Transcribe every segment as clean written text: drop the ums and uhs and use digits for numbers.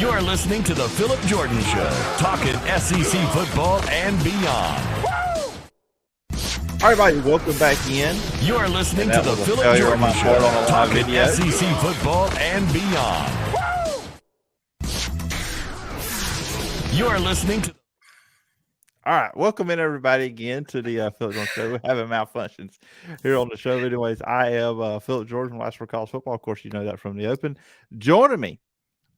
You're listening to the Phillip Jordan Show, talking SEC football and beyond. All right, everybody, welcome back in. You're listening to the Phillip Jordan Show, talking SEC football and beyond. You're listening to... All right, welcome in, everybody, again to the Phillip Jordan Show. We're having malfunctions here on the show. Anyways, I am Phillip Jordan, Last for College Football. Of course, you know that from the open. Joining me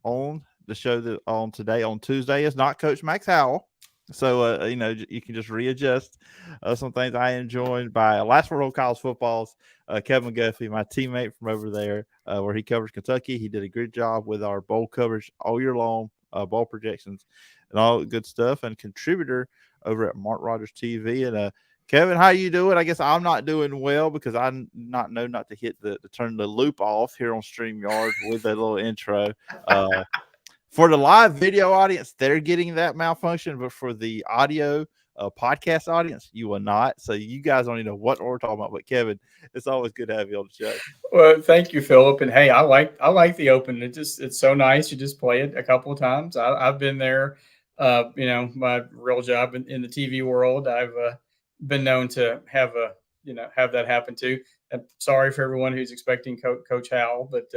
on the show on today, on Tuesday, is not Coach Max Howell. So, you can just readjust some things. I am joined by Last for College Football's Kevin McGuffey, my teammate from over there where he covers Kentucky. He did a good job with our bowl coverage all year long, bowl projections and all good stuff, and contributor over at Mark Rogers TV. And Kevin, how you doing? I guess I'm not doing well because I know not to hit to turn the loop off here on StreamYard with that little intro. For the live video audience, they're getting that malfunction, but for the audio podcast audience, you will not. So you guys don't even know what we're talking about. But Kevin, it's always good to have you on the show. Well, thank you, Phillip. And hey, I like the open. It's so nice. You just play it a couple of times. I've been there. My real job in the TV world, I've been known to have that happen too. I'm sorry for everyone who's expecting Coach Howell, but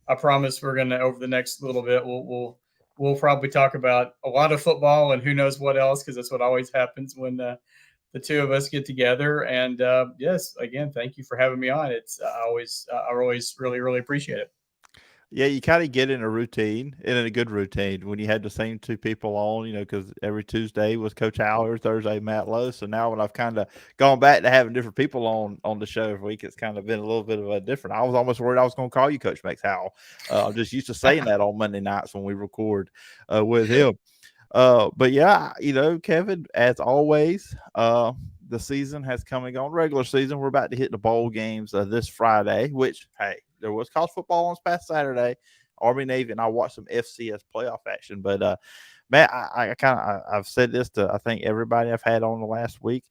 I promise we're going to, over the next little bit, we'll probably talk about a lot of football and who knows what else, because that's what always happens when the two of us get together. And yes, again, thank you for having me on. I always really, really appreciate it. Yeah, you kind of get in a routine, and in a good routine, when you had the same two people on, because every Tuesday was Coach Howell, every Thursday Matt Lowe. So now when I've kind of gone back to having different people on the show every week, it's kind of been a little bit of a different. I was almost worried I was going to call you Coach Max Howell. I'm just used to saying that on Monday nights when we record with him. But yeah, Kevin, as always, the season has come and gone. Regular season, we're about to hit the bowl games this Friday, which, hey, there was college football on this past Saturday, Army, Navy, and I watched some FCS playoff action. But, Matt, I've said this to, I think, everybody I've had on the last week.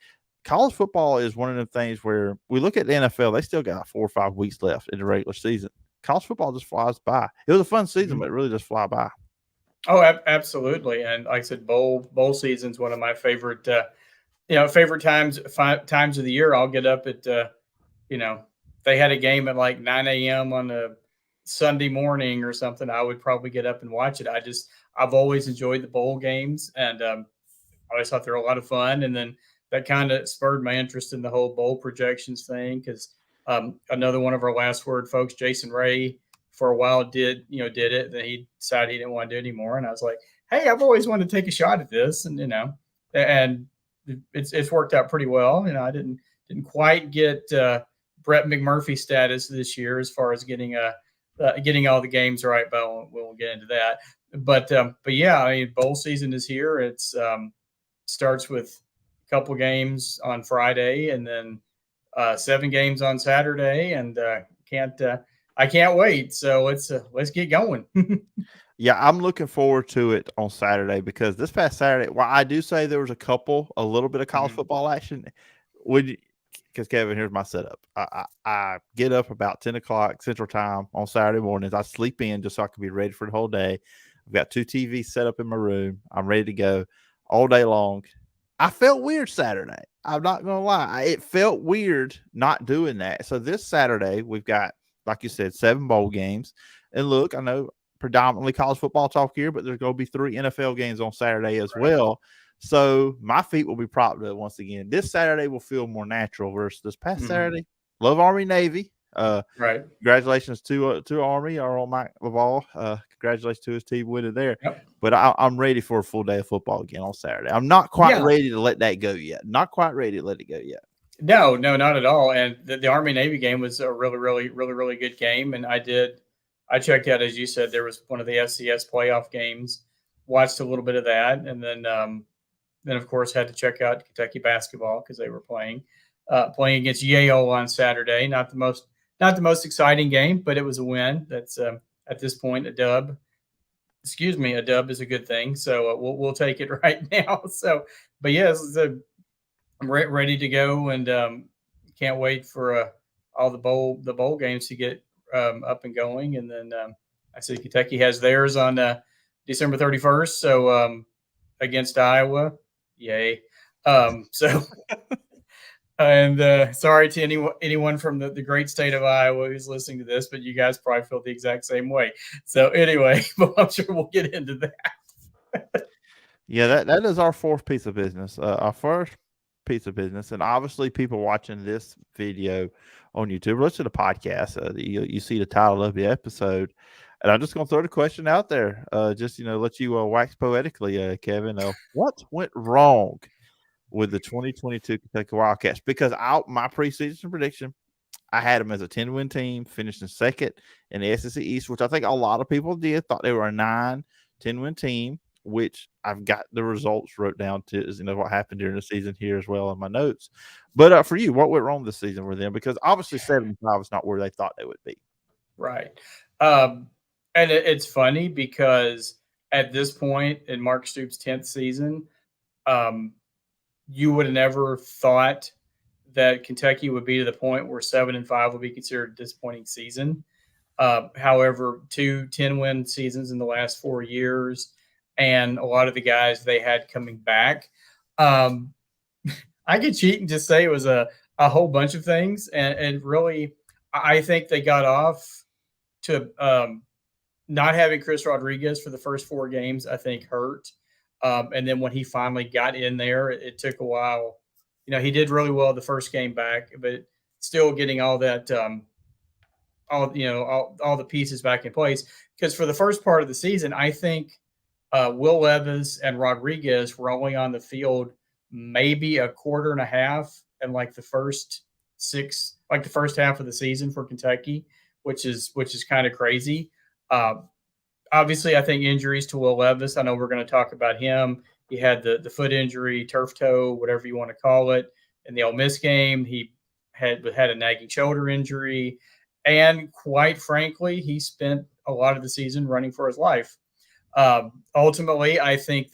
College football is one of the things where we look at the NFL, they still got 4 or 5 weeks left in the regular season. College football just flies by. It was a fun season, but it really just fly by. Oh, absolutely. And like I said, bowl season is one of my favorite, favorite times of the year. I'll get up at, they had a game at like 9 a.m. on a Sunday morning or something, I would probably get up and watch it. I've always enjoyed the bowl games, and I always thought they were a lot of fun. And then that kind of spurred my interest in the whole bowl projections thing, because another one of our Last Word folks, Jason Ray, for a while did it. Then he decided he didn't want to do it anymore. And I was like, hey, I've always wanted to take a shot at this. And, and it's worked out pretty well. I didn't quite get Brett McMurphy status this year as far as getting all the games right, but we'll get into that. But yeah, bowl season is here. It's starts with a couple games on Friday and then 7 games on Saturday, and I can't wait. So let's get going. Yeah, I'm looking forward to it on Saturday, because this past Saturday, while I do say there was a little bit of college football action, because Kevin, here's my setup. I get up about 10 o'clock Central Time on Saturday mornings. I sleep in just so I can be ready for the whole day. I've got 2 TVs set up in my room. I'm ready to go all day long. I felt weird Saturday. I'm not going to lie. It felt weird not doing that. So this Saturday, we've got, like you said, 7 bowl games. And look, I know predominantly college football talk here, but there's going to be 3 NFL games on Saturday as well. So my feet will be propped up once again. This Saturday will feel more natural versus this past Saturday. Love Army, Navy. Right. Congratulations to Army, our old Mike Laval. Congratulations to his team winning there. Yep. But I'm ready for a full day of football again on Saturday. I'm not quite ready to let that go yet. Not quite ready to let it go yet. No, not at all. And the Army Navy game was a really, really, really, really good game. And I checked out, as you said, there was one of the FCS playoff games. Watched a little bit of that, and then of course had to check out Kentucky basketball because they were playing against Yale on Saturday. Not the most exciting game, but it was a win. That's at this point a dub. A dub is a good thing, so we'll take it right now. So, but yes, I'm ready to go, and can't wait for all the bowl games to get up and going. And then I see Kentucky has theirs on December 31st. So against Iowa, yay. So and sorry to anyone from the great state of Iowa who's listening to this, but you guys probably feel the exact same way. So anyway, I'm sure we'll get into that. Yeah, that is our fourth piece of business. Our first piece of business, and obviously people watching this video on YouTube, listen to the podcast. You see the title of the episode, and I'm just going to throw the question out there. Just let you wax poetically, Kevin. What went wrong with the 2022 Kentucky Wildcats? Because my preseason prediction, I had them as a 10-win team, finishing second in the SEC East, which I think a lot of people did. Thought they were a 10-win team, which I've got the results wrote down to what happened during the season here as well in my notes. But for you, what went wrong this season with them? Because obviously 7-5 is not where they thought they would be. Right. And it's funny because at this point in Mark Stoops' 10th season, you would have never thought that Kentucky would be to the point where 7-5 would be considered a disappointing season. However, 2 10-win seasons in the last 4 years, and a lot of the guys they had coming back. I could cheat and just say it was a whole bunch of things. And really, I think they got off to not having Chris Rodriguez for the first 4 games, I think hurt. And then when he finally got in there, it took a while. He did really well the first game back, but still getting all that, all the pieces back in place. Because for the first part of the season, I think Will Levis and Rodriguez were only on the field maybe a quarter and a half and like the first half of the season for Kentucky, which is kind of crazy. Obviously, I think injuries to Will Levis. I know we're going to talk about him. He had the foot injury, turf toe, whatever you want to call it, in the Ole Miss game. He had a nagging shoulder injury, and quite frankly, he spent a lot of the season running for his life. Ultimately, I think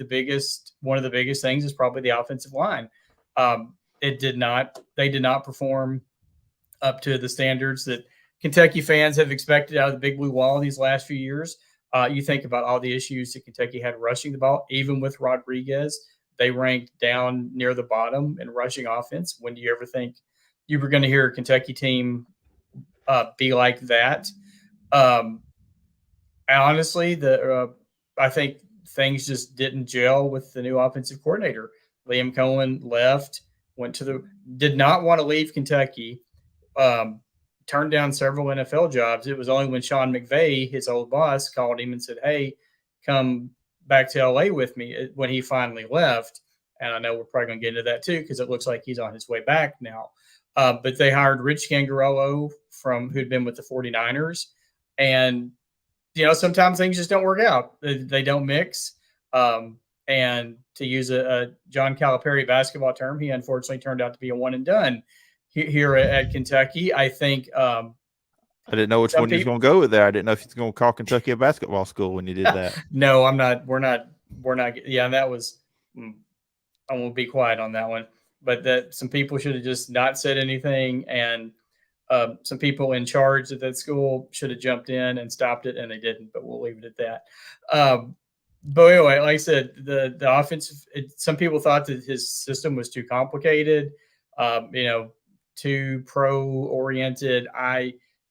one of the biggest things is probably the offensive line. They did not perform up to the standards that Kentucky fans have expected out of the Big Blue Wall these last few years. You think about all the issues that Kentucky had rushing the ball, even with Rodriguez, they ranked down near the bottom in rushing offense. When do you ever think you were going to hear a Kentucky team be like that? Honestly, I think things just didn't gel with the new offensive coordinator. Liam Coen left, did not want to leave Kentucky, turned down several NFL jobs. It was only when Sean McVay, his old boss, called him and said, "Hey, come back to LA with me," when he finally left. And I know we're probably going to get into that too, because it looks like he's on his way back now. But they hired Rich Scangarello who'd been with the 49ers. And, sometimes things just don't work out. They don't mix. And to use a John Calipari basketball term, he unfortunately turned out to be a one and done here at Kentucky. I think I didn't know which one he was going to go with there. I didn't know if he's going to call Kentucky a basketball school when you did that. No, I'm not. We're not. Yeah, that was. I won't be quiet on that one. But that some people should have just not said anything, and some people in charge at that school should have jumped in and stopped it, and they didn't. But we'll leave it at that. But anyway, like I said, the offensive. Some people thought that his system was too complicated. Too pro-oriented.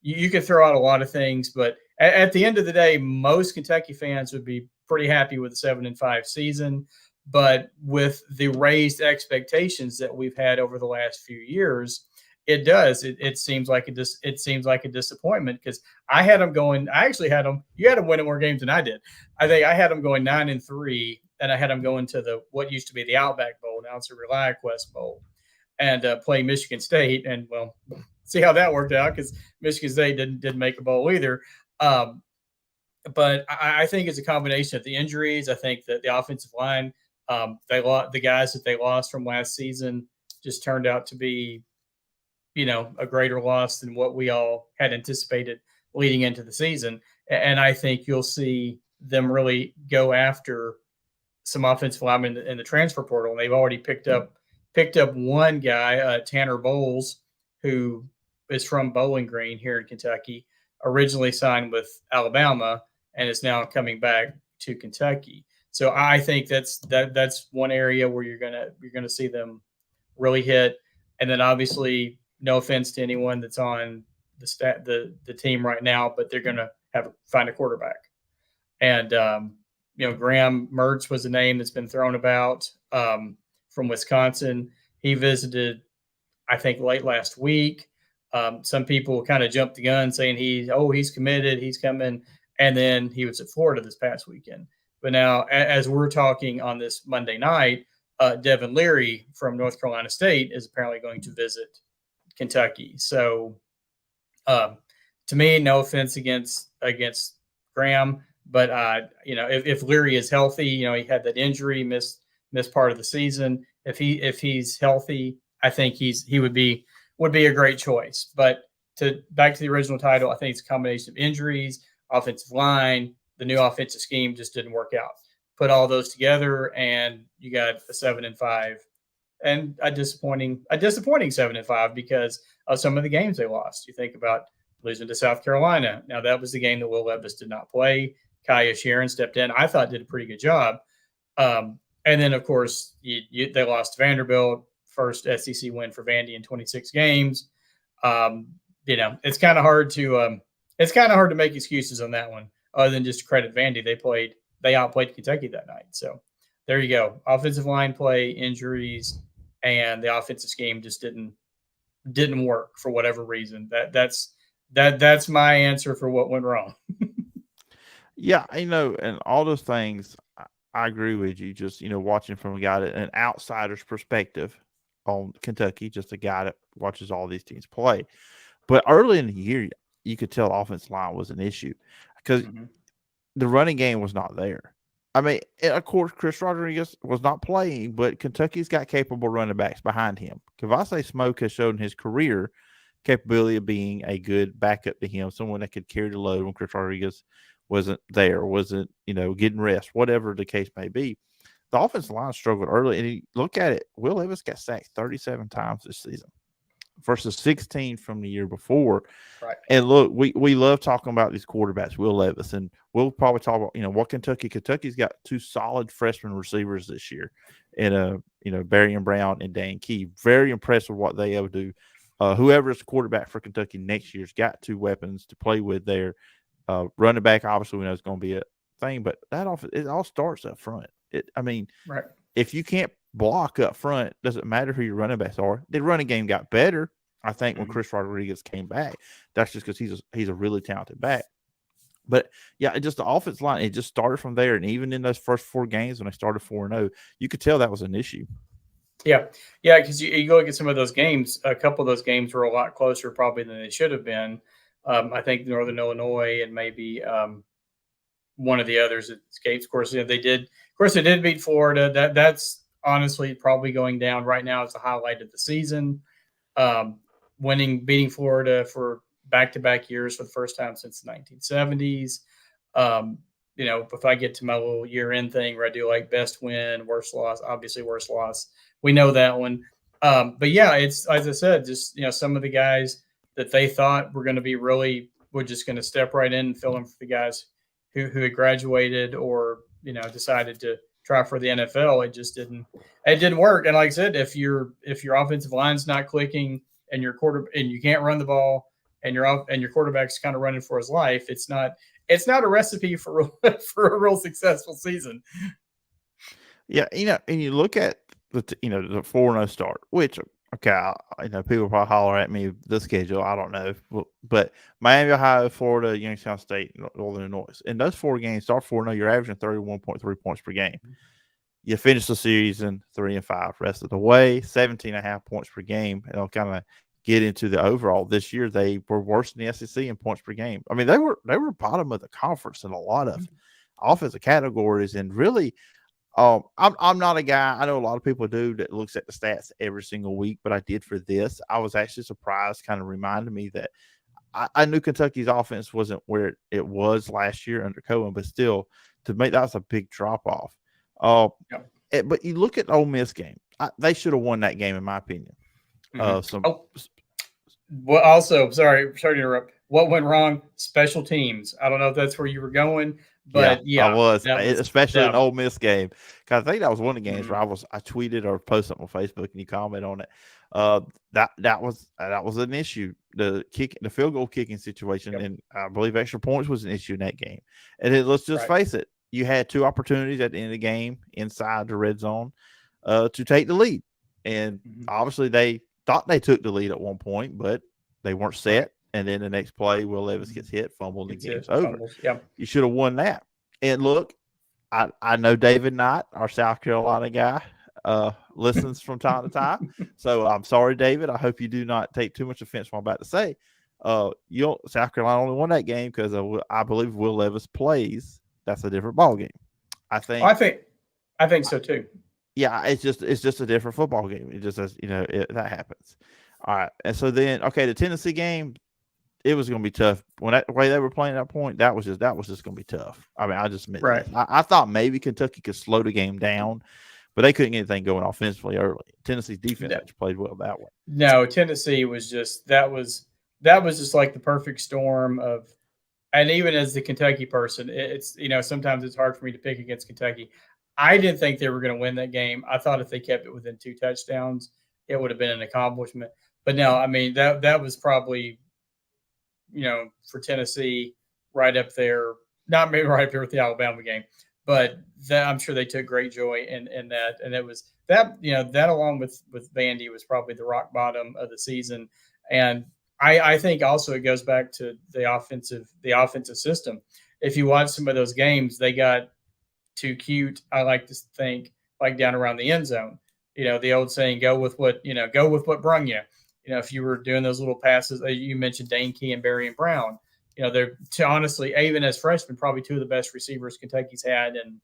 You could throw out a lot of things, but at the end of the day, most Kentucky fans would be pretty happy with a 7-5 season. But with the raised expectations that we've had over the last few years, it seems like a disappointment, because I had them going. I actually had them. You had them winning more games than I did. I think I had them going 9-3, and I had them going to what used to be the Outback Bowl. Now it's the ReliaQuest Bowl, and play Michigan State. And well, see how that worked out, because Michigan State didn't make a bowl either. But I think it's a combination of the injuries. I think that the offensive line, the guys that they lost from last season just turned out to be, a greater loss than what we all had anticipated leading into the season. And I think you'll see them really go after some offensive linemen in the transfer portal. And they've already picked up one guy, Tanner Bowles, who is from Bowling Green here in Kentucky, originally signed with Alabama and is now coming back to Kentucky. So I think that's one area where you're gonna see them really hit. And then obviously, no offense to anyone that's on the team right now, but they're gonna find a quarterback. And Graham Mertz was a name that's been thrown about from Wisconsin. He visited, I think, late last week. Some people kind of jumped the gun saying he's committed, he's coming, and then he was at Florida this past weekend. But now, as we're talking on this Monday night, Devin Leary from North Carolina State is apparently going to visit Kentucky. So, to me, no offense against Graham, but if Leary is healthy, he had that injury, missed part of the season. If he's healthy, I think he would be a great choice. But back to the original title, I think it's a combination of injuries, offensive line, the new offensive scheme just didn't work out. Put all those together, and you got a 7-5, and a disappointing 7-5 because of some of the games they lost. You think about losing to South Carolina. Now that was the game that Will Levis did not play. Kaya Sharon stepped in. I thought did a pretty good job. And then of course they lost to Vanderbilt. First SEC win for Vandy in 26 games. It's kind of hard to make excuses on that one, other than just credit Vandy. They outplayed Kentucky that night. So there you go. Offensive line play, injuries, and the offensive scheme just didn't work for whatever reason. That's my answer for what went wrong. Yeah, and all those things, I agree with you. Just watching from a guy an outsider's perspective on Kentucky, just a guy that watches all these teams play. But early in the year, you could tell the offensive line was an issue because the running game was not there. I mean, of course, Chris Rodriguez was not playing, but Kentucky's got capable running backs behind him. Kavase Smoke has shown in his career capability of being a good backup to him, someone that could carry the load when Chris Rodriguez wasn't getting rest, whatever the case may be. The offensive line struggled early, and you look at it, Will Levis got sacked 37 times this season versus 16 from the year before. Right. And look, we love talking about these quarterbacks, Will Levis, and we'll probably talk about, what Kentucky's got two solid freshman receivers this year, and Barry and Brown and Dan Key. Very impressed with what they ever do. Whoever is the quarterback for Kentucky next year's got two weapons to play with there. Running back, obviously, we know it's going to be a thing, but it all starts up front. Right. If you can't block up front, doesn't matter who your running backs are. The running game got better, I think, when Chris Rodriguez came back. That's just because he's a really talented back. But yeah, just the offensive line, it just started from there. And even in those first 4 games when they started 4-0, you could tell that was an issue. Yeah, because you go look at some of those games. A couple of those games were a lot closer probably than they should have been. I think Northern Illinois and maybe one of the others escapes. Of course, they did beat Florida. That's honestly probably going down right now as the highlight of the season. Beating Florida for back-to-back years for the first time since the 1970s. If I get to my little year-end thing where I do like best win, worst loss, obviously worst loss. We know that one. But yeah, it's, as I said, just, some of the guys that they thought were going to be were just going to step right in and fill in for the guys who had graduated or, decided to try for the NFL. It just didn't work. And like I said, if your offensive line's not clicking and you can't run the ball and your quarterback's kind of running for his life, it's not a recipe for a real successful season. Yeah. And you look at the 4-0 start, which, okay, people probably holler at me the schedule. I don't know, but Miami, Ohio, Florida, Youngstown State, Northern Illinois. In those 4 games, start 4-0, you're averaging 31.3 points per game. You finish the season 3-5. Rest of the way, 17.5 points per game. And I'll kind of get into the overall. This year, they were worse than the SEC in points per game. I mean, they were bottom of the conference in a lot of offensive categories, and really. I'm not a guy, I know a lot of people do, that looks at the stats every single week, but I did for this. I was actually surprised, kind of reminded me that I knew Kentucky's offense wasn't where it was last year under Coen, but still, to make that was a big drop off. But you look at the Ole Miss game, they should have won that game, in my opinion. Well, also, sorry to interrupt. What went wrong? Special teams. I don't know if that's where you were going, But I was, that was especially an Ole Miss game, because I think that was one of the games mm-hmm. where I tweeted or posted something on Facebook and you comment on it. That was an issue. The field goal kicking situation, and I believe extra points was an issue in that game. And let's just face it, you had 2 opportunities at the end of the game inside the red zone to take the lead, and obviously they thought they took the lead at one point, but they weren't set. Right. And then the next play, Will Levis gets hit, fumbled, and the game's over. You should have won that. And look, I know David Knight, our South Carolina guy, listens from time to time. So I'm sorry, David. I hope you do not take too much offense from what I'm about to say. South Carolina only won that game because I believe Will Levis plays. That's a different ball game. I think so too. Yeah, it's just a different football game. It just says, that happens. All right. And so then, the Tennessee game, it was going to be tough. When the way they were playing at that point, that was just going to be tough. I mean, I just admit that. I thought maybe Kentucky could slow the game down, but they couldn't get anything going offensively early. Tennessee's defense played well that way. No, Tennessee was just that was just like the perfect storm of, and even as the Kentucky person, it's sometimes it's hard for me to pick against Kentucky. I didn't think they were going to win that game. I thought if they kept it within 2 touchdowns, it would have been an accomplishment. But no, I mean that was probably, for Tennessee, right up there, not maybe right up there with the Alabama game, but I'm sure they took great joy in that. And it was that, that along with Vandy was probably the rock bottom of the season. And I think also it goes back to the offensive system. If you watch some of those games, they got too cute, I like to think, like down around the end zone. The old saying, go with what brung you. If you were doing those little passes, you mentioned Dane Key and Barry and Brown, they're honestly, even as freshmen, probably 2 of the best receivers Kentucky's had. And,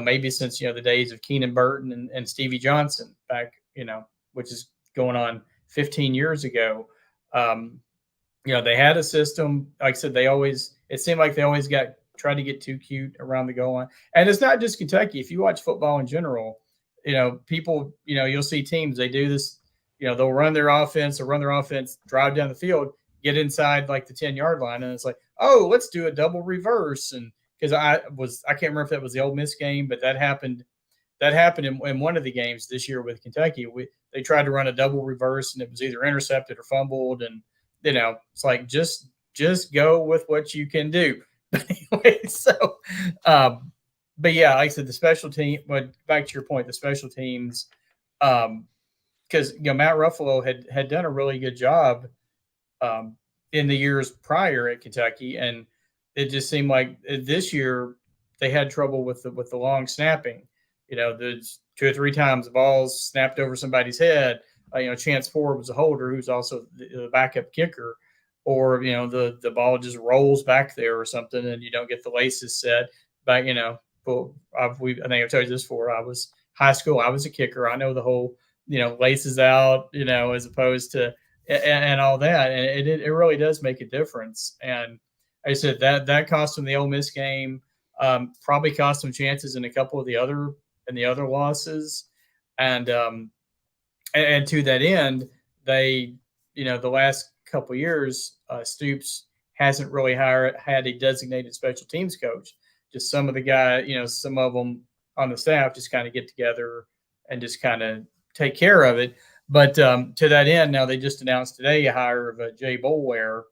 maybe since, the days of Keenan Burton and Stevie Johnson back, which is going on 15 years ago. They had a system. Like I said, it seemed like they always tried to get too cute around the goal line. And it's not just Kentucky. If you watch football in general, people, you'll see teams, they do this, they'll run their offense, drive down the field, get inside like the 10-yard line. And it's like, oh, let's do a double reverse. And because I can't remember if that was the Ole Miss game, but that happened in one of the games this year with Kentucky. They tried to run a double reverse and it was either intercepted or fumbled. And, it's like, just go with what you can do. But anyway, so, but yeah, like I said, the special team, but back to your point, the special teams, because, Matt Ruffalo had done a really good job in the years prior at Kentucky. And it just seemed like this year they had trouble with the long snapping. There's 2 or 3 times the balls snapped over somebody's head. Chance Ford was a holder who's also the backup kicker, or the ball just rolls back there or something, and you don't get the laces set. But I think I've told you this before. I was high school. I was a kicker. I know the whole laces out. As opposed to and all that, and it really does make a difference. And I said that cost them the Ole Miss game. Probably cost them chances in a couple of the other losses, and to that end, they the last couple of years, Stoops hasn't really had a designated special teams coach. Just some of the guys, some of them on the staff just kind of get together and just kind of take care of it. But to that end, now they just announced today a hire of Jay Boulware,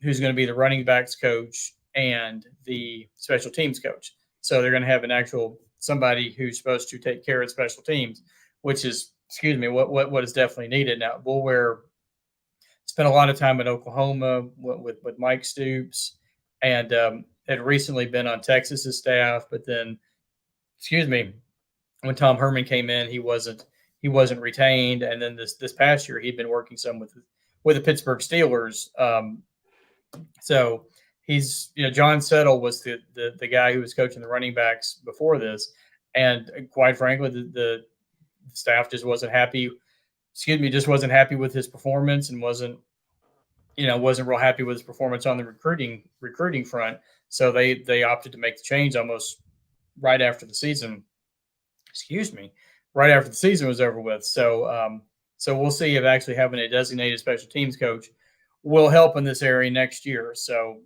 who's going to be the running backs coach and the special teams coach. So they're going to have an actual somebody who's supposed to take care of special teams, which is, what is definitely needed now. Boulware spent a lot of time in Oklahoma with Mike Stoops, and had recently been on Texas's staff. But then, when Tom Herman came in, he wasn't retained. And then this past year, he'd been working some with the Pittsburgh Steelers. So he's, John Settle was the guy who was coaching the running backs before this, and quite frankly, the staff just wasn't happy. Just wasn't happy with his performance, and wasn't real happy with his performance on the recruiting front. So they opted to make the change almost right after the season. Right after the season was over with. So we'll see if actually having a designated special teams coach will help in this area next year. So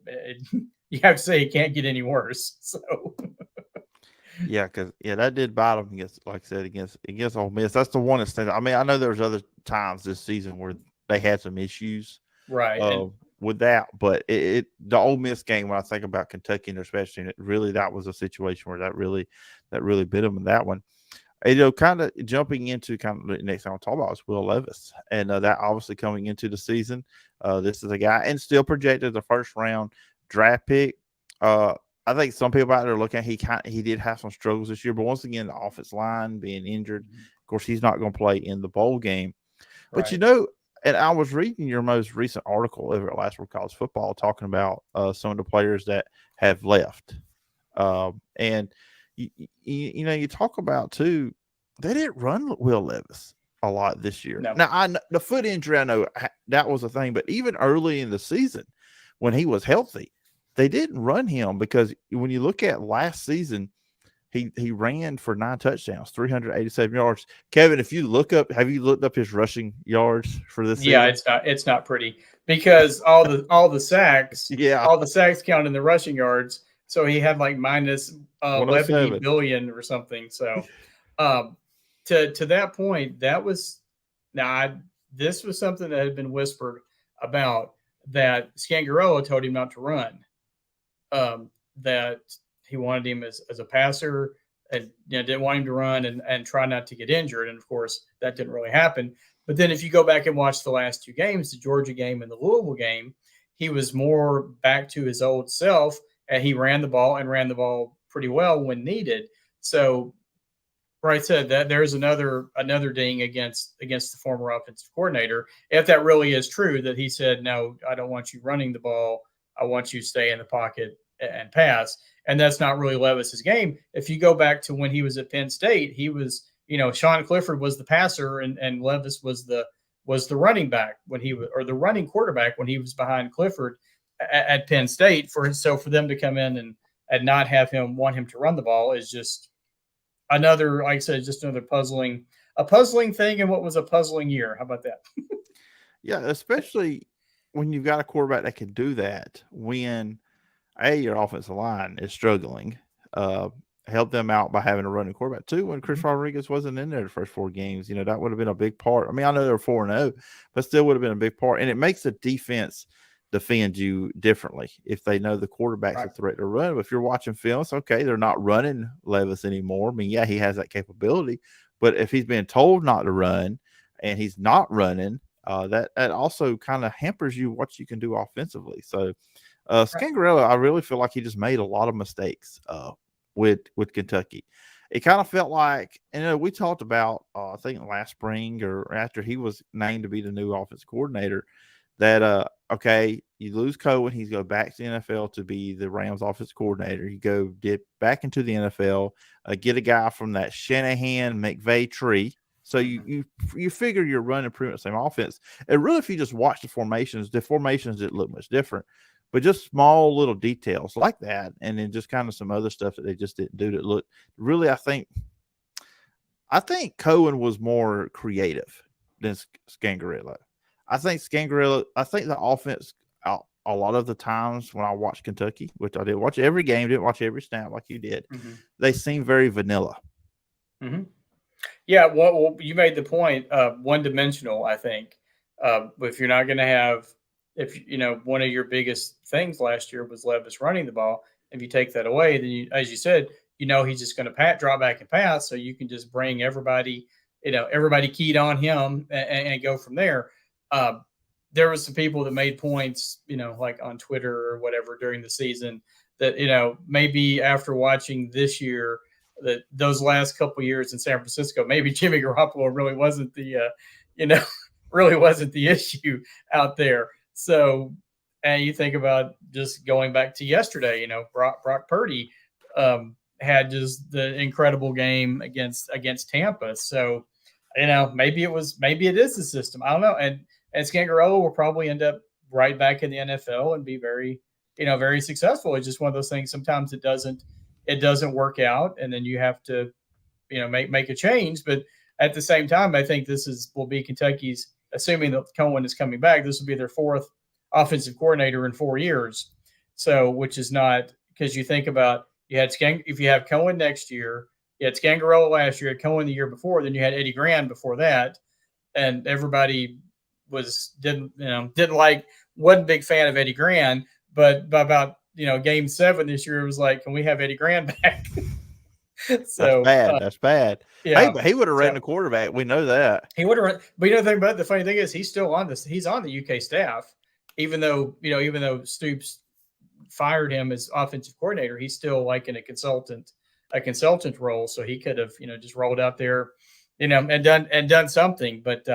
you have to say it can't get any worse. So Yeah, because that did bite them against, like I said, against Ole Miss. That's the one that stands. I mean, I know there's other times this season where they had some issues, right. with that, but the Ole Miss game, when I think about Kentucky and their special team, that was a situation where that really bit them in that one. And, kind of jumping into kind of the next thing I'll talk about is Will Levis, and that obviously coming into the season, this is a guy and still projected the first round draft pick. I think some people out there looking at he did have some struggles this year, but once again, the offensive line being injured, of course, he's not going to play in the bowl game. But right. and I was reading your most recent article over at Last Word College Football talking about some of the players that have left, and you talk about too, they didn't run Will Levis a lot this year. No. Now the foot injury, I know that was a thing, but even early in the season when he was healthy, they didn't run him because when you look at last season, he ran for 9 touchdowns, 387 yards. Kevin, have you looked up his rushing yards for this Yeah, season? it's not pretty because all the sacks, Yeah. all the sacks count in the rushing yards. So he had like minus 11 billion or something. So to that point, this was something that had been whispered about, that Scangarello told him not to run. That he wanted him as a passer, and didn't want him to run and try not to get injured. And of course, that didn't really happen. But then if you go back and watch the last 2 games, the Georgia game and the Louisville game, he was more back to his old self, and he ran the ball pretty well when needed. So, right, said that there's another ding against the former offensive coordinator, if that really is true, that he said, no, I don't want you running the ball. I want you to stay in the pocket and pass. And that's not really Levis's game. If you go back to when he was at Penn State, he was, Sean Clifford was the passer, and Levis was the running back when he was, or the running quarterback when he was behind Clifford at Penn State. For them to come in and not have him want him to run the ball is just another, like I said, just another puzzling thing in what was a puzzling year. How about that? Yeah, especially when you've got a quarterback that can do that when your offensive line is struggling. Help them out by having a running quarterback too. When Chris Rodriguez wasn't in there the first 4 games, that would have been a big part. I mean, I know they're 4-0, but still would have been a big part. And it makes the defense defend you differently if they know the quarterback's a threat to run. But if you're watching film, it's okay. They're not running Levis anymore. I mean, yeah, he has that capability, but if he's being told not to run and he's not running, that also kind of hampers you what you can do offensively. So Scangarello, I really feel like he just made a lot of mistakes with Kentucky. It kind of felt like, we talked about, I think last spring or after he was named to be the new offensive coordinator, that, okay, you lose Coen, he's go back to the NFL to be the Rams offensive coordinator. You go dip back into the NFL, get a guy from that Shanahan McVay tree. So you figure you're running pretty much the same offense. And really, if you just watch the formations didn't look much different. But just small little details like that, and then just kind of some other stuff that they just didn't do that looked really, I think Coen was more creative than Scangarello. I think the offense, a lot of the times when I watched Kentucky, which I did watch every game, didn't watch every snap like you did, they seem very vanilla. Mm-hmm. Yeah, well, you made the point, one-dimensional, I think. If you're not going to have, one of your biggest things last year was Levis running the ball, if you take that away, then as you said, he's just going to drop back and pass, so you can just bring everybody keyed on him and go from there. There was some people that made points, like on Twitter or whatever during the season that, maybe after watching this year, that those last couple of years in San Francisco, maybe Jimmy Garoppolo really wasn't the issue out there. So, and you think about just going back to yesterday, Brock Purdy had just the incredible game against Tampa. So, maybe it is the system. I don't know. And Scangarello will probably end up right back in the NFL and be very, very successful. It's just one of those things. Sometimes it doesn't work out, and then you have to, make a change. But at the same time, I think will be Kentucky's, assuming that Coen is coming back, this will be their 4th offensive coordinator in 4 years. So, which is not, because you think about, if you have Coen next year, you had Scangarello last year, you had Coen the year before, then you had Eddie Grand before that, and everybody wasn't a big fan of Eddie Grand, but by about game 7 this year, it was like, can we have Eddie Grand back? So that's bad. Yeah, he would have ran the quarterback. We know that he would have. But the funny thing is, he's still on this. He's on the UK staff, even though Stoops fired him as offensive coordinator. He's still like in a consultant role. So he could have just rolled out there, and done something. But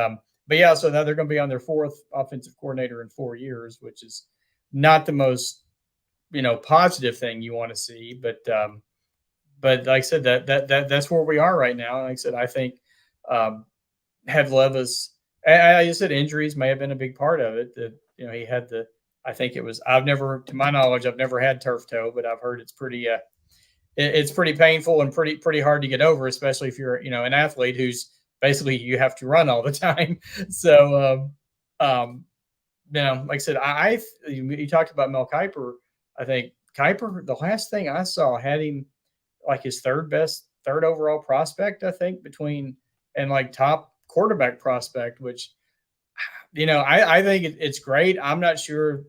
yeah. So now they're going to be on their 4th offensive coordinator in 4 years, which is not the most positive thing you want to see. But like I said, that's where we are right now. Like I said, I think had Levis, I said injuries may have been a big part of it. That he had I think it was. To my knowledge, I've never had turf toe, but I've heard it's pretty painful and pretty hard to get over, especially if you're an athlete who's basically you have to run all the time. So like I said, you talked about Mel Kiper. I think Kiper, the last thing I saw, had him like his third overall prospect, I think, and like top quarterback prospect, which, I think it's great. I'm not sure,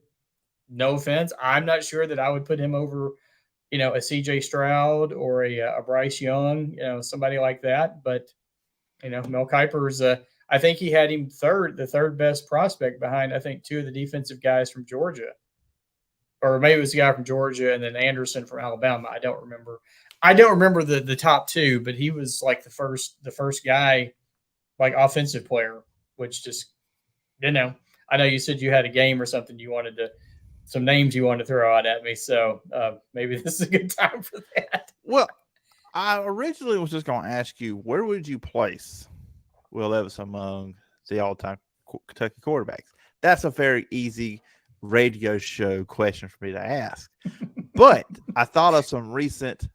no offense, I'm not sure that I would put him over, a CJ Stroud or a Bryce Young, somebody like that. But, Mel Kiper's, I think he had him the third best prospect behind, I think, 2 of the defensive guys from Georgia. Or maybe it was the guy from Georgia and then Anderson from Alabama. I don't remember the top 2, but he was like the first guy, like offensive player, which just, I know you said you had a game or something some names you wanted to throw out at me. So maybe this is a good time for that. Well, I originally was just going to ask you, where would you place Will Levis among the all-time Kentucky quarterbacks? That's a very easy radio show question for me to ask. But I thought of some recent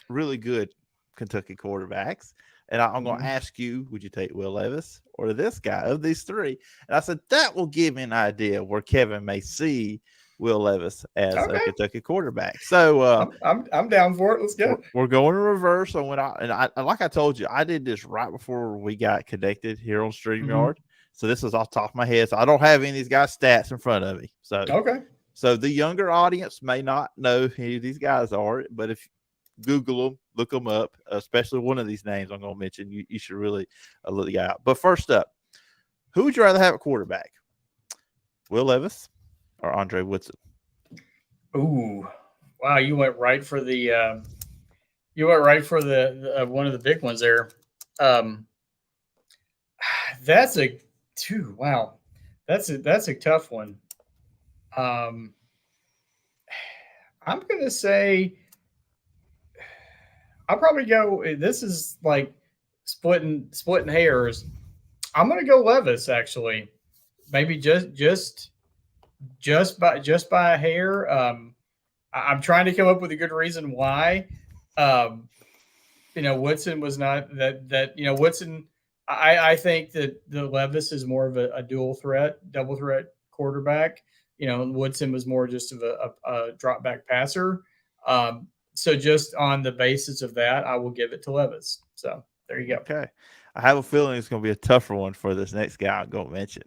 really good Kentucky quarterbacks, and I'm going to ask you, would you take Will Levis or this guy of these 3? And I said that will give me an idea where Kevin may see Will Levis as a Kentucky quarterback. So I'm down for it. Let's go. We're going in reverse. So like I told you, I did this right before we got connected here on StreamYard. So this is off the top of my head. So I don't have any of these guys' stats in front of me. So So the younger audience may not know who any of these guys are, but if Google them, look them up, especially one of these names I'm going to mention, you should really look the guy out. But first up, who would you rather have at quarterback? Will Levis or Andre Woodson? Ooh, wow! You went right for the one of the big ones there. That's a tough one. I'm gonna say I'll probably go. This is like splitting hairs. I'm gonna go Levis, actually. Maybe just by a hair. I'm trying to come up with a good reason why. Woodson was not that. Woodson. I think that the Levis is more of a double threat quarterback. Woodson was more just of a drop back passer. So just on the basis of that, I will give it to Levis. So there you go. Okay. I have a feeling it's going to be a tougher one for this next guy I'm going to mention.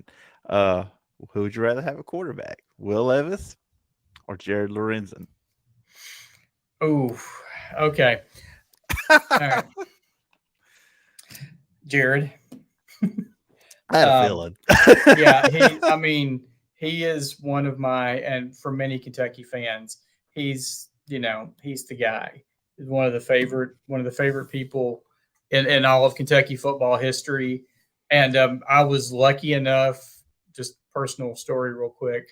Who would you rather have a quarterback, Will Levis or Jared Lorenzen? Oh, okay. All right. Jared. I had a feeling. Yeah, he is one of and for many Kentucky fans, he's the guy. He's one of the favorite people in all of Kentucky football history. And I was lucky enough, just personal story real quick.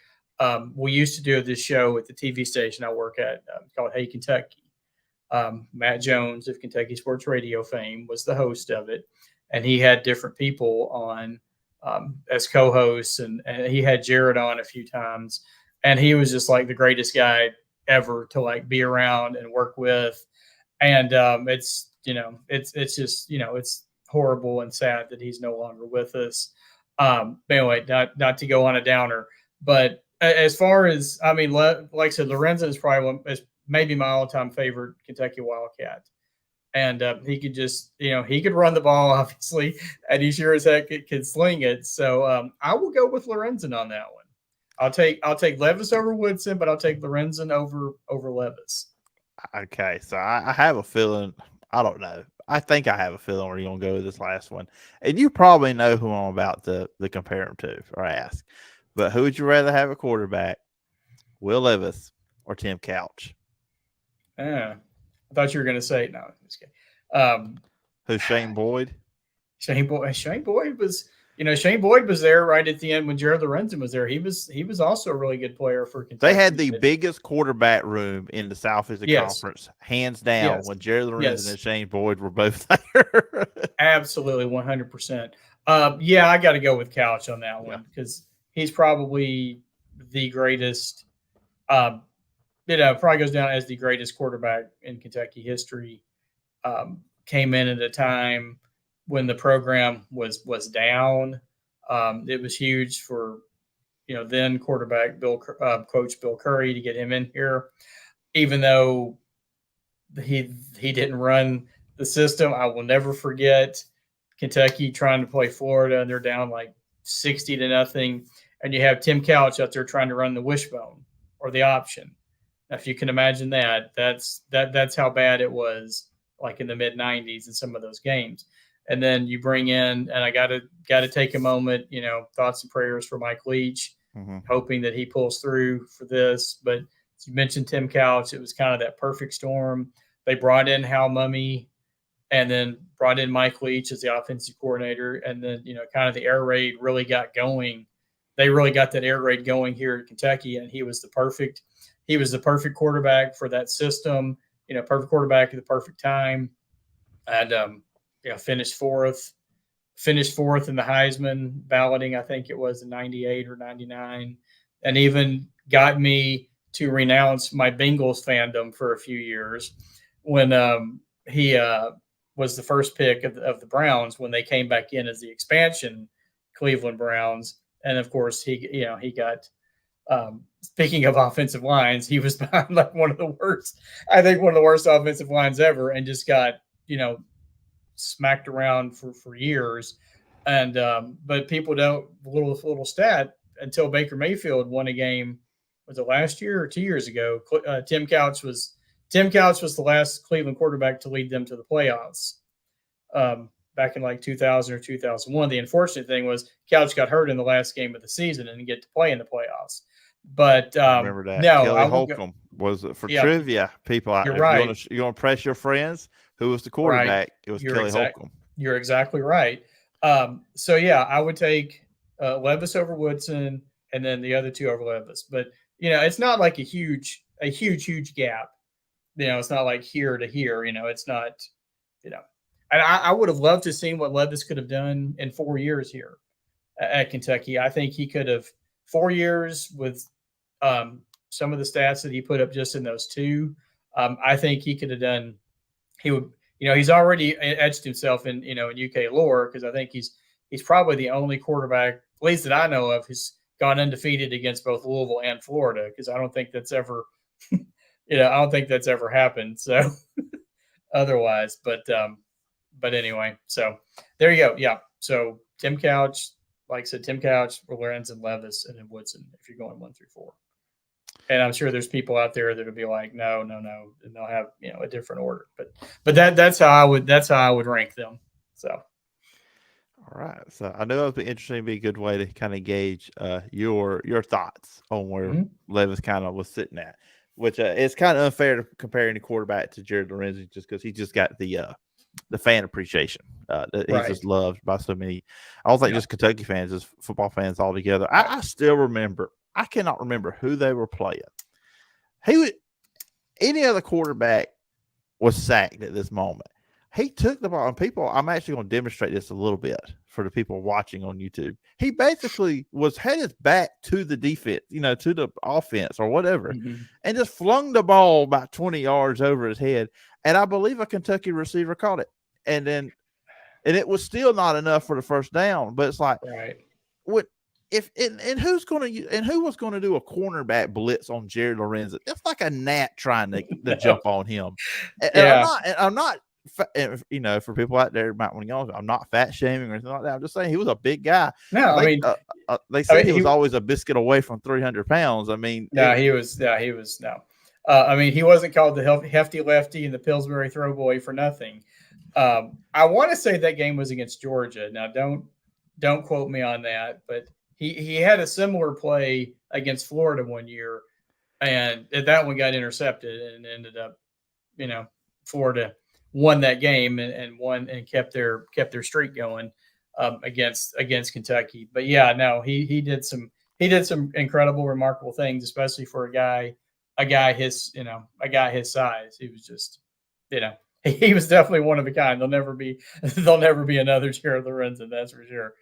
We used to do this show at the TV station I work at called Hey Kentucky. Matt Jones of Kentucky Sports Radio fame was the host of it. And he had different people on as co-hosts, and he had Jared on a few times. And he was just like the greatest guy ever to like be around and work with. And it's just, it's horrible and sad that he's no longer with us. But anyway, not to go on a downer, but as far as like I said, Lorenzen is probably maybe my all-time favorite Kentucky Wildcat. And he could just, he could run the ball, obviously, and he sure as heck could sling it. So I will go with Lorenzen on that one. I'll take Levis over Woodson, but I'll take Lorenzen over Levis. Okay, so I have a feeling. I don't know. I think I have a feeling where you're gonna go with this last one, and you probably know who I'm about to compare him to or ask. But who would you rather have a quarterback, Will Levis or Tim Couch? I thought you were going to say no. I'm just kidding. Who's Shane Boyd? Shane Boyd was. Shane Boyd was there right at the end when Jared Lorenzen was there. He was also a really good player for Kentucky. They had the biggest quarterback room in the Southeast Conference, hands down, when Jared Lorenzen and Shane Boyd were both there. Absolutely, 100%. Yeah, I got to go with Couch on that one because he's probably the greatest. Probably goes down as the greatest quarterback in Kentucky history. Came in at a time when the program was down. It was huge for, then quarterback Coach Bill Curry to get him in here, even though he didn't run the system. I will never forget Kentucky trying to play Florida, and they're down like 60-0, and you have Tim Couch out there trying to run the wishbone or the option. Now, if you can imagine that, that's how bad it was, like in the mid '90s in some of those games. And then you bring in, and I got to take a moment, thoughts and prayers for Mike Leach, hoping that he pulls through for this. But as you mentioned Tim Couch, it was kind of that perfect storm. They brought in Hal Mumme and then brought in Mike Leach as the offensive coordinator. And then, kind of the air raid really got going. They really got that air raid going here in Kentucky, and he was the perfect quarterback for that system, perfect quarterback at the perfect time. And, finished fourth in the Heisman balloting. I think it was in 98 or 99, and even got me to renounce my Bengals fandom for a few years when he was the first pick of the Browns when they came back in as the expansion Cleveland Browns. And of course he got, speaking of offensive lines, he was behind like one of the worst offensive lines ever, and just got, smacked around for years. And but people don't, little stat, until Baker Mayfield won a game, was it last year or 2 years ago? Tim Couch was the last Cleveland quarterback to lead them to the playoffs back in like 2000 or 2001. The unfortunate thing was Couch got hurt in the last game of the season and didn't get to play in the playoffs. But remember that. No, Kelly Holcomb was for trivia. People, you're right. You're going to press your friends. Who was the quarterback? Right. It was Kelly Holcomb. You're exactly right. So yeah, I would take Levis over Woodson, and then the other two over Levis. But it's not like a huge gap. It's not like here to here. It's not. And I would have loved to see what Levis could have done in 4 years here at Kentucky. I think he could have 4 years with some of the stats that he put up just in those two. I think he could have done. He would, he's already etched himself in, in UK lore, because I think he's probably the only quarterback, at least that I know of, who's gone undefeated against both Louisville and Florida, because I don't think that's ever, happened. So otherwise, but anyway, so there you go. Yeah. So Tim Couch, like I said, Lorenzen, Levis, and then Woodson, if you're going 1 through 4. And I'm sure there's people out there that'll be like, no, and they'll have a different order. But that's how I would rank them. So, all right. So I know that would be interesting. It'd be a good way to kind of gauge your thoughts on where Levis kind of was sitting at. Which it's kind of unfair to compare any quarterback to Jared Lorenzen, just because he just got the fan appreciation that he's just loved by so many. I don't think just Kentucky fans, just football fans altogether. I still remember. I cannot remember who they were playing. Any other quarterback was sacked at this moment. He took the ball, and people, I'm actually going to demonstrate this a little bit for the people watching on YouTube. He basically had his back to the defense, to the offense or whatever, and just flung the ball about 20 yards over his head. And I believe a Kentucky receiver caught it. And it was still not enough for the first down, but it's like, who was going to do a cornerback blitz on Jared Lorenzo? It's like a gnat trying to jump on him. And I'm not, for people out there might want to go, I'm not fat shaming or anything like that. I'm just saying he was a big guy. No, they said he was always a biscuit away from 300 pounds. I mean, he was no. He wasn't called the hefty lefty and the Pillsbury throw boy for nothing. I want to say that game was against Georgia. Now, don't quote me on that, but he had a similar play against Florida one year, and that one got intercepted and ended up, Florida won that game and won and kept their streak going against Kentucky. But yeah, no, he did some incredible, remarkable things, especially for a guy his size. He was just, he was definitely one of a kind. There'll never be another Jared Lorenzen, that's for sure.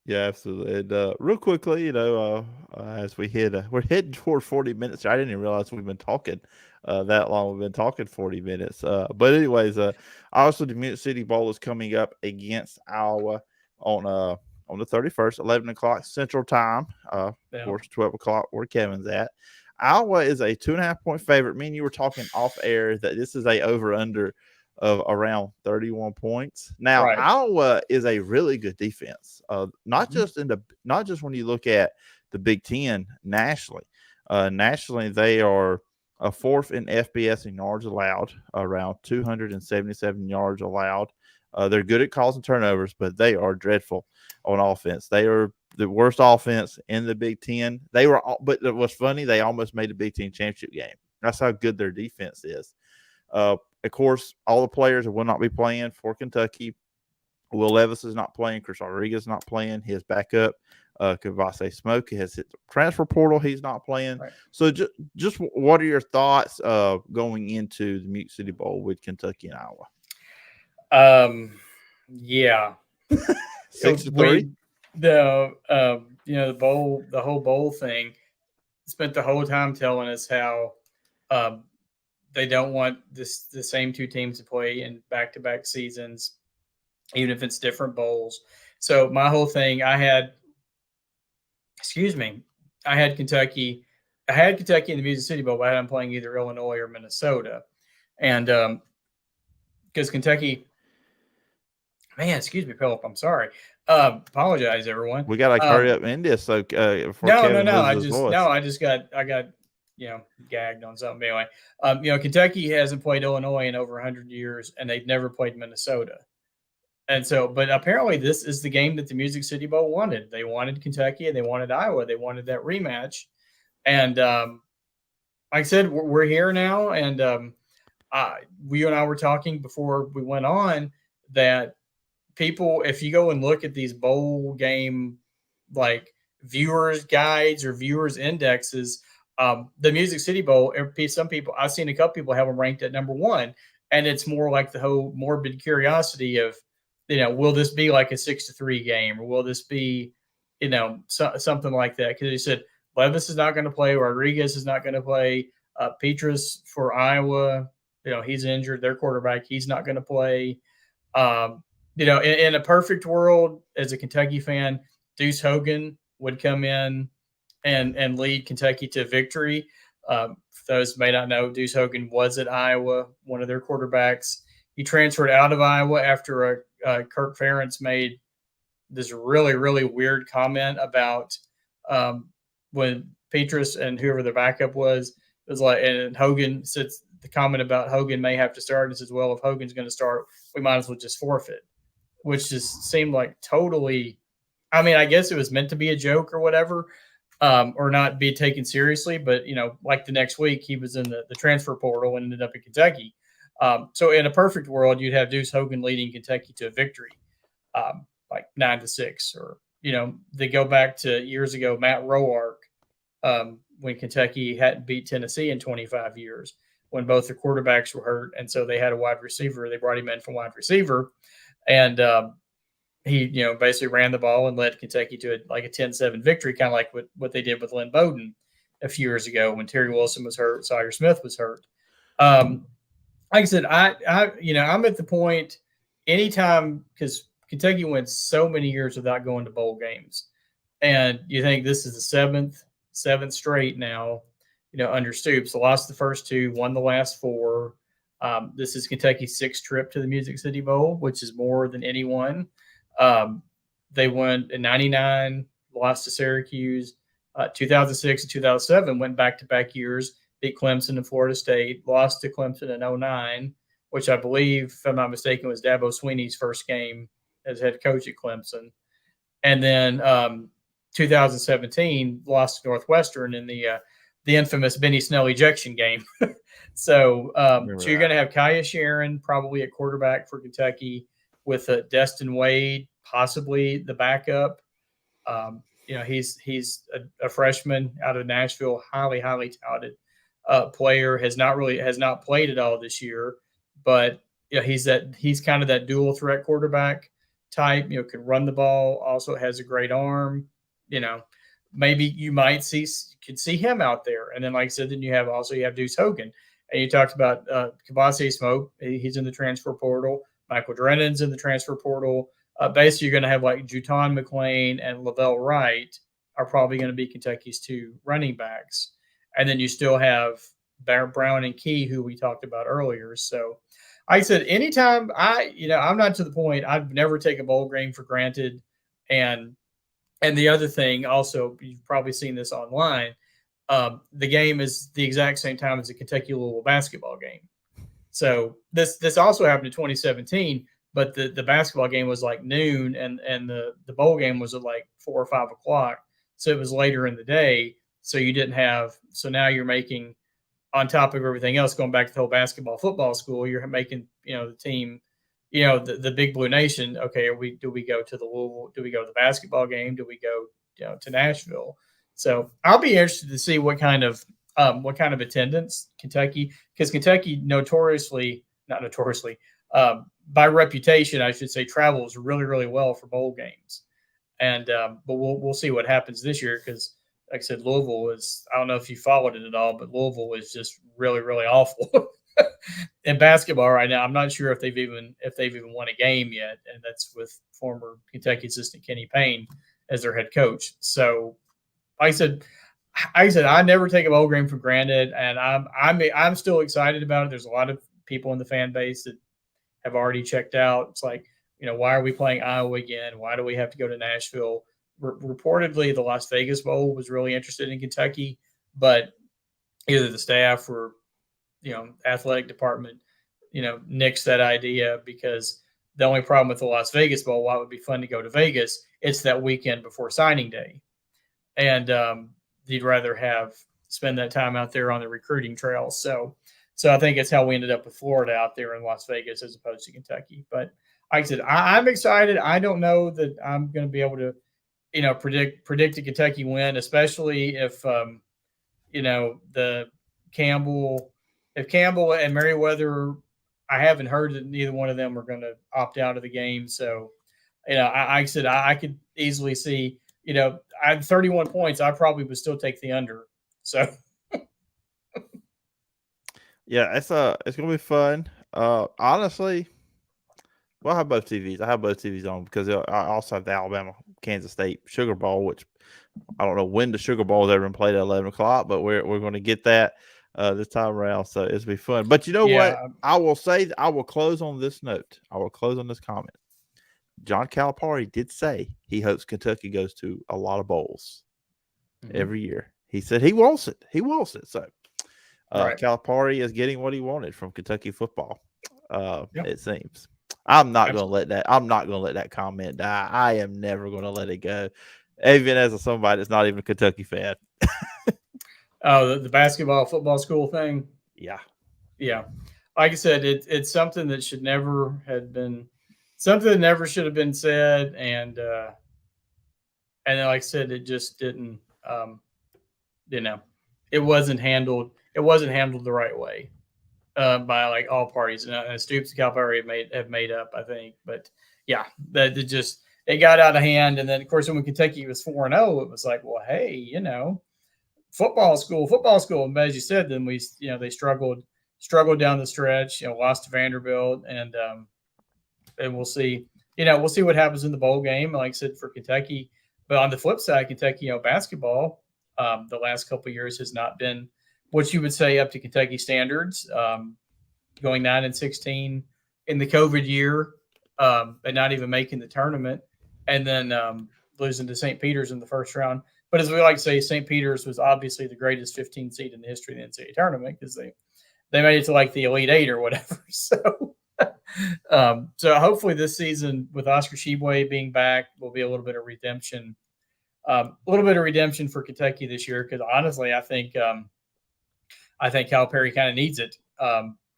Yeah, absolutely. And real quickly, as we're heading toward 40 minutes. I didn't even realize we've been talking that long. We've been talking 40 minutes. But anyways, also the Music City Bowl is coming up against Iowa on the 31st, 11 o'clock Central Time. Of course, 12 o'clock where Kevin's at. Iowa is a 2.5-point favorite. Me and you were talking off air that this is a over-under of around 31 points. Now, right. Iowa is a really good defense. Not just when you look at the Big Ten nationally. Nationally, they are a fourth in FBS in yards allowed, around 277 yards allowed. They're good at causing turnovers, but they are dreadful on offense. They are the worst offense in the Big Ten. But what's funny, they almost made the Big Ten championship game. That's how good their defense is. Of course, all the players will not be playing for Kentucky. Will Levis is not playing. Chris Rodriguez is not playing. His backup, Kavase Smoke, has hit the transfer portal. He's not playing. Right. So just what are your thoughts going into the Music City Bowl with Kentucky and Iowa? Yeah. 6-3. The whole bowl thing spent the whole time telling us how they don't want the same two teams to play in back-to-back seasons, even if it's different bowls. So my whole thing, I had Kentucky. I had Kentucky in the Music City Bowl, but I had them playing either Illinois or Minnesota. And because Kentucky, Phillip, I'm sorry. Apologize, everyone. We got to hurry up and end this. So I got gagged on something. Anyway, Kentucky hasn't played Illinois in over 100 years, and they've never played Minnesota. And so, but apparently this is the game that the Music City Bowl wanted. They wanted Kentucky and they wanted Iowa. They wanted that rematch. And like I said, we're here now. And you and I were talking before we went on that people, if you go and look at these bowl game, like viewers guides or viewers indexes, the Music City Bowl, some people, I've seen a couple people have them ranked at number 1, and it's more like the whole morbid curiosity of, will this be like a 6-3 game, or will this be, something like that? Because he said Levis is not going to play, Rodriguez is not going to play, Petrus for Iowa, he's injured, their quarterback, he's not going to play. In a perfect world, as a Kentucky fan, Deuce Hogan would come in and lead Kentucky to victory. For those may not know, Deuce Hogan was at Iowa, one of their quarterbacks. He transferred out of Iowa after Kirk Ferentz made this really, really weird comment about when Petrus and whoever the backup was like, and Hogan said the comment about Hogan may have to start, and says, well, if Hogan's going to start, we might as well just forfeit, which just seemed like totally, I guess it was meant to be a joke or whatever. Or not be taken seriously, but like the next week he was in the transfer portal and ended up in Kentucky. So in a perfect world, you'd have Deuce Hogan leading Kentucky to a victory, like 9-6, or they go back to years ago, Matt Roark, when Kentucky hadn't beat Tennessee in 25 years, when both the quarterbacks were hurt, and so they had a wide receiver. They brought him in from wide receiver, and he, basically ran the ball and led Kentucky to a 10-7 victory, kind of like what they did with Lynn Bowden a few years ago when Terry Wilson was hurt, Sawyer Smith was hurt. Like I said, I'm at the point anytime, because Kentucky went so many years without going to bowl games, And you think this is the seventh straight now, under Stoops. Lost the first two, won the last four. This is Kentucky's sixth trip to the Music City Bowl, which is more than anyone. They won in 99, lost to Syracuse. 2006 and 2007 went back-to-back years, beat Clemson and Florida State, lost to Clemson in 09, which I believe, if I'm not mistaken, was Dabo Swinney's first game as head coach at Clemson. And then 2017 lost to Northwestern in the infamous Benny Snell ejection game. So you're going to have Kaya Sharon probably at quarterback for Kentucky with Destin Wade, possibly the backup. He's a freshman out of Nashville, highly talented player. Has not played at all this year, but he's kind of that dual threat quarterback type. Can run the ball, also has a great arm. Maybe you could see him out there. And then, like I said, then you have Deuce Hogan, and you talked about Kabasi Smoke. He's in the transfer portal. Michael Drennan's in the transfer portal. Basically, you're going to have like Juton McClain and Lavelle Wright are probably going to be Kentucky's two running backs. And then you still have Brown and Key, who we talked about earlier. So like I said, anytime I'm not to the point, I'd never take a bowl game for granted. And the other thing also, you've probably seen this online, the game is the exact same time as the Kentucky-Louisville basketball game. So this also happened in 2017, but the basketball game was like noon, and the bowl game was at like 4 or 5 o'clock. So it was later in the day. So you didn't have – so now you're making, on top of everything else, going back to the whole basketball, football school, you're making, the team – the Big Blue Nation. Okay, do we go to the Louisville? Do we go to the basketball game? Do we go to Nashville? So I'll be interested to see what kind of attendance Kentucky, because Kentucky by reputation, I should say, travels really, really well for bowl games. And but we'll see what happens this year, because like I said, Louisville is, I don't know if you followed it at all, but Louisville is just really, really awful. In basketball right now. I'm not sure if they've even won a game yet, and that's with former Kentucky assistant Kenny Payne as their head coach. So, like I said, I never take a bowl game for granted, and I'm still excited about it. There's a lot of people in the fan base that have already checked out. It's like, why are we playing Iowa again? Why do we have to go to Nashville? Reportedly, the Las Vegas Bowl was really interested in Kentucky, but either the staff or athletic department, nixed that idea, because the only problem with the Las Vegas Bowl, while it would be fun to go to Vegas, it's that weekend before signing day. And you'd rather spend that time out there on the recruiting trail. So I think it's how we ended up with Florida out there in Las Vegas as opposed to Kentucky. But like I said, I'm excited. I don't know that I'm going to be able to, predict a Kentucky win, especially if, if Campbell and Merriweather, I haven't heard that neither one of them are going to opt out of the game. So, I said I could easily see, I had 31 points. I probably would still take the under. So, yeah, it's going to be fun. Honestly, well, I have both TVs. I have both TVs on because I also have the Alabama Kansas State Sugar Bowl, which I don't know when the Sugar Bowl has ever been played at 11 o'clock, but we're going to get that this time around, so it'll be fun. But you know what? I will close on this note. I will close on this comment. John Calipari did say he hopes Kentucky goes to a lot of bowls every year. He said he wants it. He wants it. So Calipari is getting what he wanted from Kentucky football. It seems. I'm not going to let that comment die. I am never going to let it go, even as somebody that's not even a Kentucky fan. Oh, the basketball football school thing. Yeah. Like I said, it's something that should never have been, something that never should have been said, and then like I said, it just didn't. It wasn't handled. It wasn't handled the right way by like all parties. And Stoops and Calipari have made up, I think. But yeah, that it got out of hand. And then of course when Kentucky was 4-0, it was like, well, hey, football school. And as you said, then they struggled down the stretch, lost to Vanderbilt, and we'll see. We'll see what happens in the bowl game. Like I said, for Kentucky, But on the flip side, Kentucky, basketball, the last couple of years has not been what you would say up to Kentucky standards. Going 9-16 in the COVID year, and not even making the tournament, and then losing to St. Peter's in the first round. But as we like to say, St. Peter's was obviously the greatest 15 seed in the history of the NCAA tournament because they made it to like the Elite Eight or whatever. So, so hopefully this season with Oscar Tshiebwe being back will be a little bit of redemption. For Kentucky this year because honestly, I think Calipari kind of needs it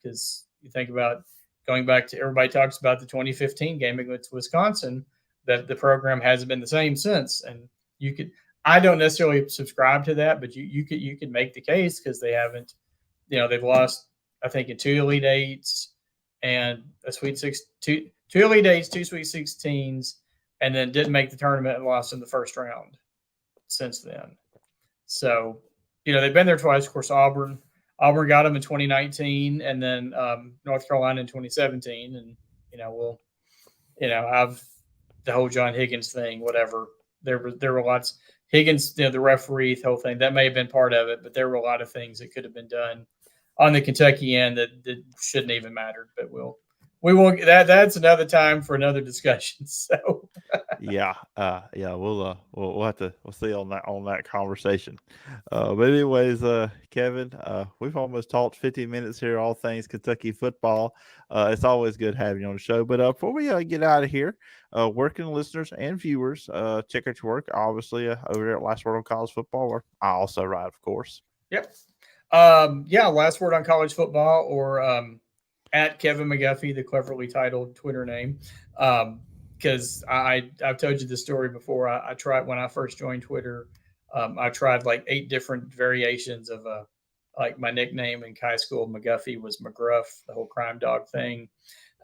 because you think about going back to everybody talks about the 2015 game against Wisconsin that the program hasn't been the same since, and I don't necessarily subscribe to that, but you could make the case because they haven't, they've lost I think in 2 Elite Eights and a two Elite Eights, 2 Sweet 16s, and then didn't make the tournament and lost in the first round since then. So, they've been there twice. Of course, Auburn got them in 2019 and then North Carolina in 2017. And, I've the whole John Higgins thing, whatever. There were lots. Higgins, the referee, the whole thing, that may have been part of it, but there were a lot of things that could have been done on the Kentucky end that shouldn't even matter. But we won't. That's another time for another discussion. So yeah, we'll have to see on that conversation. But anyways, Kevin, we've almost talked 15 minutes here, all things Kentucky football. It's always good having you on the show. But before we get out of here, working listeners and viewers, check out your work, obviously over there at Last Word on College Football, where I also write, of course. Yep. Last Word on College Football, or at Kevin McGuffey, the cleverly titled Twitter name. Because I've told you the story before. I tried when I first joined Twitter. I tried like 8 different variations of like my nickname in high school. McGuffey was McGruff, the whole crime dog thing.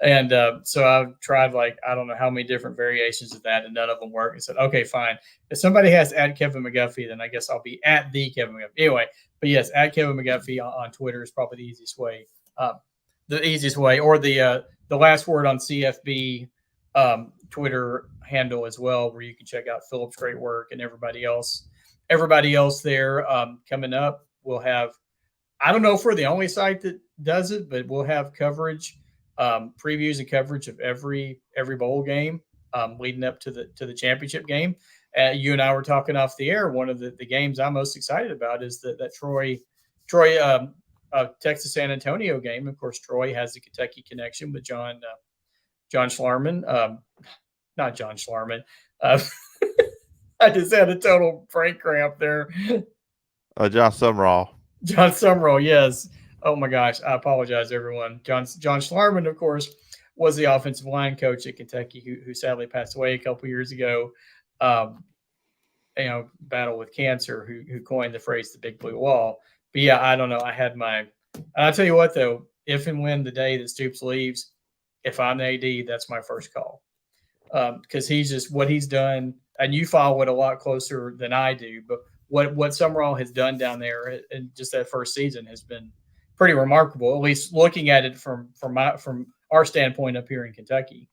And so I tried like I don't know how many different variations of that, and none of them worked. I said, okay, fine. If somebody has at Kevin McGuffey, then I guess I'll be at the Kevin McGuffey. Anyway, but yes, at Kevin McGuffey on Twitter is probably the easiest way. Or the Last Word on CFB Twitter handle as well, where you can check out Phillip's great work and everybody else there. Coming up, we'll have, I don't know if we're the only site that does it, but we'll have coverage, previews and coverage of every bowl game leading up to the championship game. You and I were talking off the air. One of the games I'm most excited about is that Troy Texas San Antonio game. Of course, Troy has a Kentucky connection with John Schlarman. Not John Schlarman. I just had a total brain cramp there. John Sumrall. John Sumrall, yes. Oh my gosh, I apologize, everyone. John Schlarman, of course, was the offensive line coach at Kentucky, who sadly passed away a couple years ago. Battle with cancer. Who coined the phrase "the big blue wall." But yeah, I don't know. I'll tell you what though. If and when the day that Stoops leaves, if I'm the AD, that's my first call. Because he's just what he's done, and you follow it a lot closer than I do. But what Summerall has done down there in just that first season has been pretty remarkable. At least looking at it from our standpoint up here in Kentucky.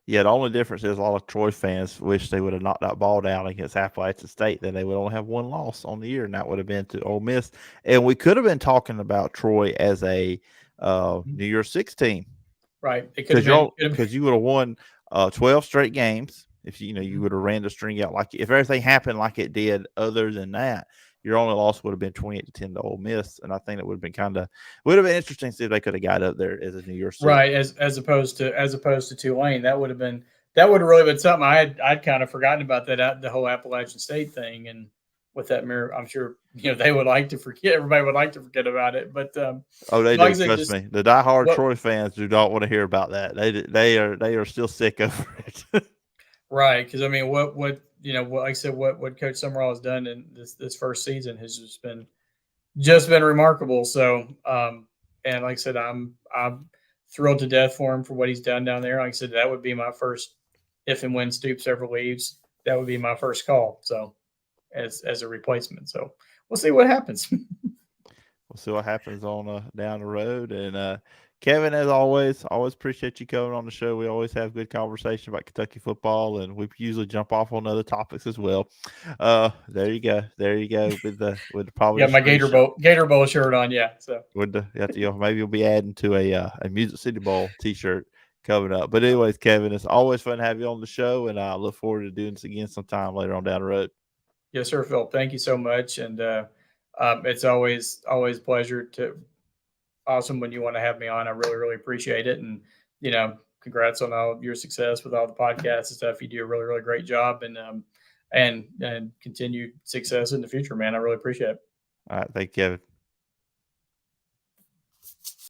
Yeah, the only difference is a lot of Troy fans wish they would have knocked that ball down against Appalachian State. Then they would only have one loss on the year, and that would have been to Ole Miss. And we could have been talking about Troy as a New Year's Six team, right? Because you would have won 12 straight games if you would have ran the string out like if everything happened like it did. Other than that, your only loss would have been 28-10 to Ole Miss, and I think it would have been interesting to see if they could have got up there as a New Year's Six. Right, as opposed to Tulane. That would have really been something. I'd kind of forgotten about that, the whole Appalachian State thing, and with that mirror, I'm sure they would like to forget. Everybody would like to forget about it, but they do. Trust me, the diehard Troy fans do not want to hear about that. They are still sick over it. Right, because I mean, what like I said, what Coach Summerall has done in this first season has just been remarkable. So, and like I said, I'm thrilled to death for him for what he's done down there. Like I said, that would be my first, if and when Stoops ever leaves, that would be my first call. So, as a replacement. So we'll see what happens. We'll see what happens on down the road. And Kevin, as always appreciate you coming on the show. We always have good conversation about Kentucky football, and we usually jump off on other topics as well. There you go with the probably my Gator Bowl shirt on. Yeah, so with the maybe you'll be adding to a Music City Bowl T-shirt coming up. But anyways, Kevin, it's always fun to have you on the show, and I look forward to doing this again sometime later on down the road. Yes, sir, Phil. Thank you so much, and it's always a pleasure to. Awesome when you want to have me on. I really appreciate it, and congrats on all your success with all the podcasts and stuff. You do a really great job, and continued success in the future, man. I really appreciate it. All right, thank you, Kevin.